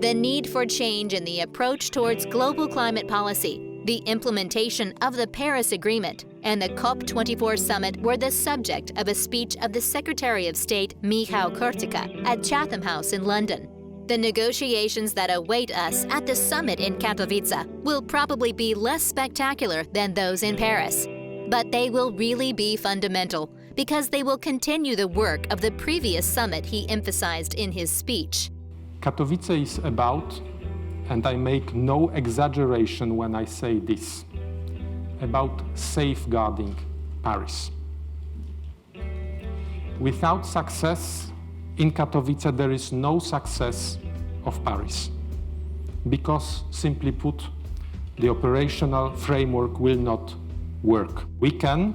The need for change in the approach towards global climate policy, the implementation of the Paris Agreement, and the COP24 summit were the subject of a speech of the Secretary of State Michał Kurtyka at Chatham House in London. The negotiations that await us at the summit in Katowice will probably be less spectacular than those in Paris. But they will really be fundamental because they will continue the work of the previous summit he emphasized in his speech. Katowice is about, and I make no exaggeration when I say this, about safeguarding Paris. Without success in Katowice, there is no success of Paris. Because, simply put, the operational framework will not work. We can,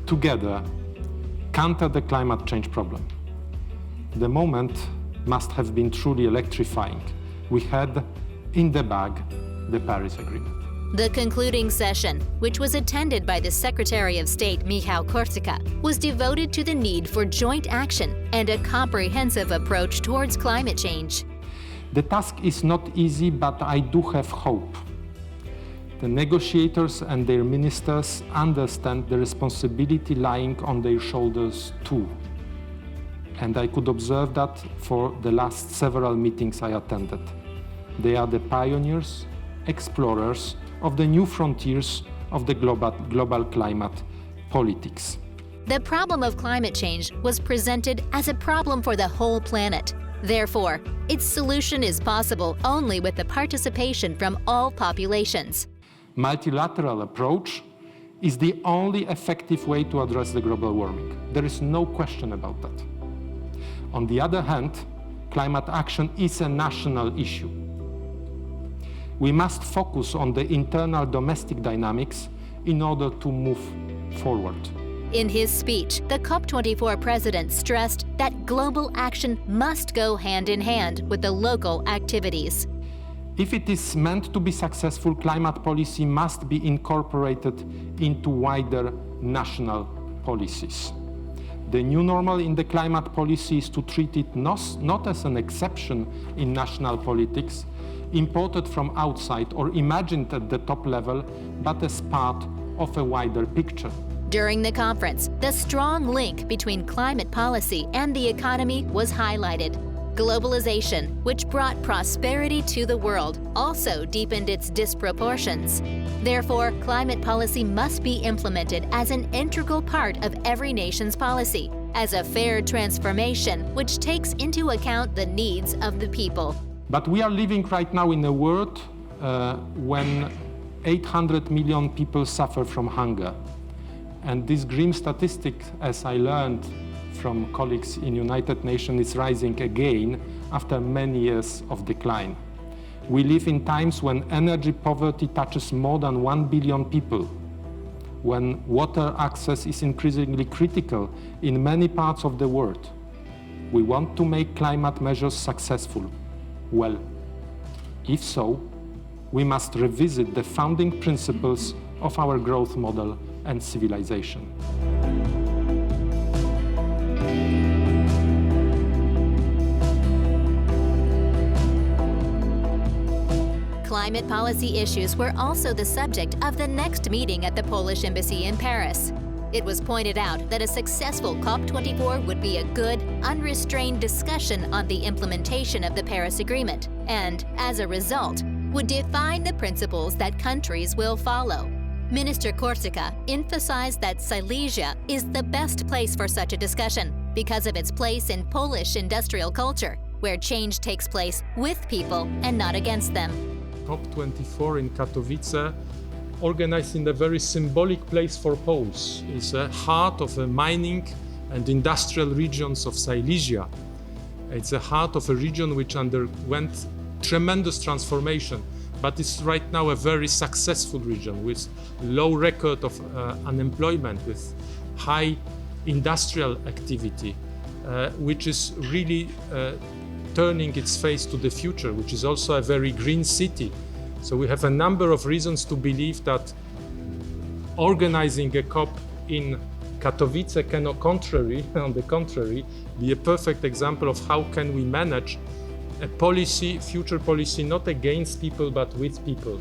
together, counter the climate change problem. The moment must have been truly electrifying. We had in the bag the Paris Agreement. The concluding session, which was attended by the Secretary of State Michał Kurtyka, was devoted to the need for joint action and a comprehensive approach towards climate change. The task is not easy, but I do have hope. The negotiators and their ministers understand the responsibility lying on their shoulders too. And I could observe that for the last several meetings I attended. They are the pioneers, explorers of the new frontiers of the global climate politics. The problem of climate change was presented as a problem for the whole planet. Therefore, its solution is possible only with the participation from all populations. Multilateral approach is the only effective way to address the global warming. There is no question about that. On the other hand, climate action is a national issue. We must focus on the internal domestic dynamics in order to move forward. In his speech, the COP24 president stressed that global action must go hand in hand with the local activities. If it is meant to be successful, climate policy must be incorporated into wider national policies. The new normal in the climate policy is to treat it not as an exception in national politics, imported from outside or imagined at the top level, but as part of a wider picture. During the conference, the strong link between climate policy and the economy was highlighted. Globalization, which brought prosperity to the world, also deepened its disproportions. Therefore, climate policy must be implemented as an integral part of every nation's policy, as a fair transformation which takes into account the needs of the people. But we are living right now in a world when 800 million people suffer from hunger. And this grim statistic, as I learned from colleagues in United Nations, is rising again after many years of decline. We live in times when energy poverty touches more than 1 billion people, when water access is increasingly critical in many parts of the world. We want to make climate measures successful. Well, if so, we must revisit the founding principles of our growth model and civilization. Climate policy issues were also the subject of the next meeting at the Polish Embassy in Paris. It was pointed out that a successful COP24 would be a good, unrestrained discussion on the implementation of the Paris Agreement and, as a result, would define the principles that countries will follow. Minister Kurtyka emphasized that Silesia is the best place for such a discussion because of its place in Polish industrial culture, where change takes place with people and not against them. COP24 in Katowice, organized in a very symbolic place for Poles, is the heart of the mining and industrial regions of Silesia. It's the heart of a region which underwent tremendous transformation, but is right now a very successful region with low record of unemployment, with high industrial activity, which is really turning its face to the future, which is also a very green city. So we have a number of reasons to believe that organizing a COP in Katowice can, on the contrary, be a perfect example of how can we manage a policy, future policy, not against people but with people.